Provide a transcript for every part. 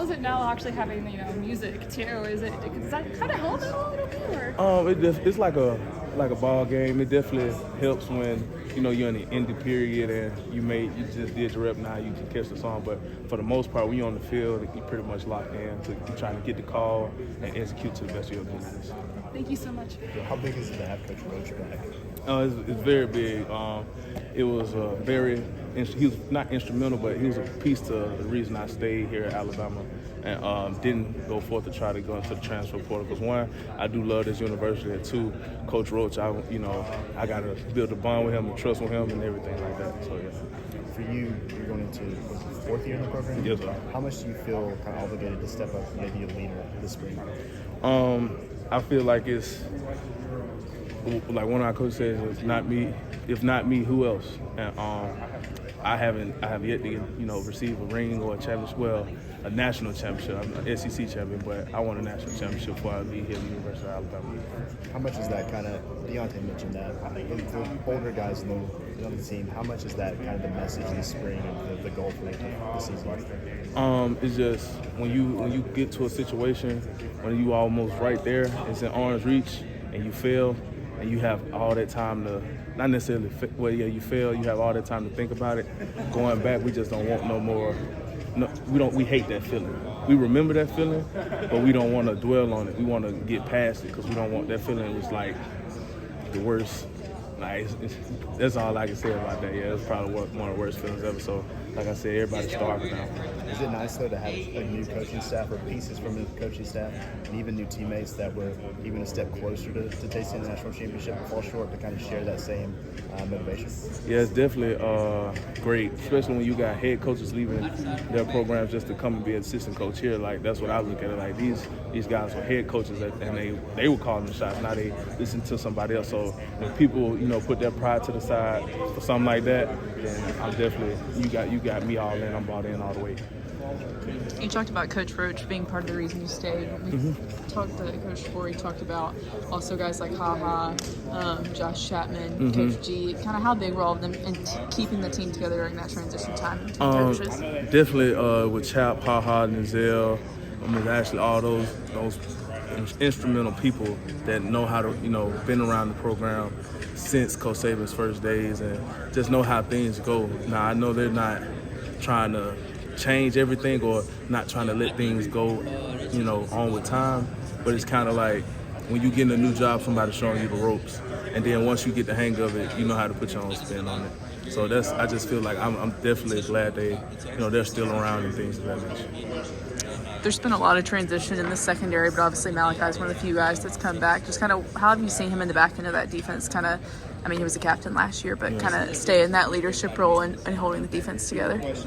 is it now actually having music too? Does that kind of help it a little bit? Or? It's like a ball game. It definitely helps when you're in the indie period and you just did your rep, now you can catch the song. But for the most part, when you're on the field, you're pretty much locked in to trying to get the call and execute to the best of your abilities. Thank you so much. How big is it to have Coach Roach back? It's very big. It was he was not instrumental, but he was a piece to the reason I stayed here at Alabama and didn't go forth to try to go into the transfer portal. Because one, I do love this university, and two, Coach Roach, I got to build a bond with him and trust with him and everything like that. So yeah. For you, you're going into the fourth year in the program? Yes, sir. How much do you feel kind of obligated to step up and maybe a leader this spring? I feel like it's like one of our coaches says, it's not me. If not me, who else? And I have yet to receive a ring or a championship. Well, a national championship. I'm an SEC champion, but I won a national championship before I leave here at the University of Alabama. How much is that kind of? Deontay mentioned that. The older guys on the team. How much is that kind of the message in the spring and the goal for the season? It's just when you get to a situation when you almost right there, it's in arm's reach, and you fail, and you have all that time to. Not necessarily, you fail. You have all that time to think about it. Going back, we just don't want no more. No, we hate that feeling. We remember that feeling, but we don't want to dwell on it. We want to get past it because we don't want that feeling. It was like the worst. Like that's all I can say about that. Yeah, it's probably one of the worst feelings ever. So, like I said, everybody's starving now. Is it nice though to have a new coaching staff or pieces from the coaching staff and even new teammates that were even a step closer to tasting the national championship and fall short to kind of share that same motivation? Yeah, it's definitely great, especially when you got head coaches leaving their programs just to come and be an assistant coach here. Like that's what I look at it like. These guys were head coaches and they were calling the shots. Now they listen to somebody else. So when people put their pride to the side for something like that, then I'm definitely you got me all in. I'm bought in all the way. You talked about Coach Roach being part of the reason you stayed. We talked to Coach Forey, talked about also guys like Ha Josh Chapman, Coach G. Kind of how big were all of them in keeping the team together during that transition time between coaches? Definitely with Chap, Ha, Denzel, actually all those instrumental people that know how to, been around the program since Coach Saban's first days and just know how things go. Now, I know they're not trying to change everything or not trying to let things go, on with time, but it's kind of like when you get in a new job, somebody's showing you the ropes, and then once you get the hang of it, you know how to put your own spin on it. So I just feel like I'm definitely glad they're still around and things of that nature. There's been a lot of transition in the secondary, but obviously Malachi's one of the few guys that's come back. Just kind of, how have you seen him in the back end of that defense? He was a captain last year, but kind of stay in that leadership role and holding the defense together. It's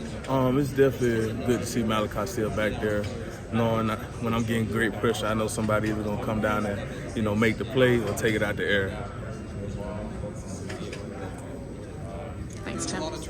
definitely good to see Malachi still back there, knowing when I'm getting great pressure, I know somebody either gonna come down and make the play or take it out the air.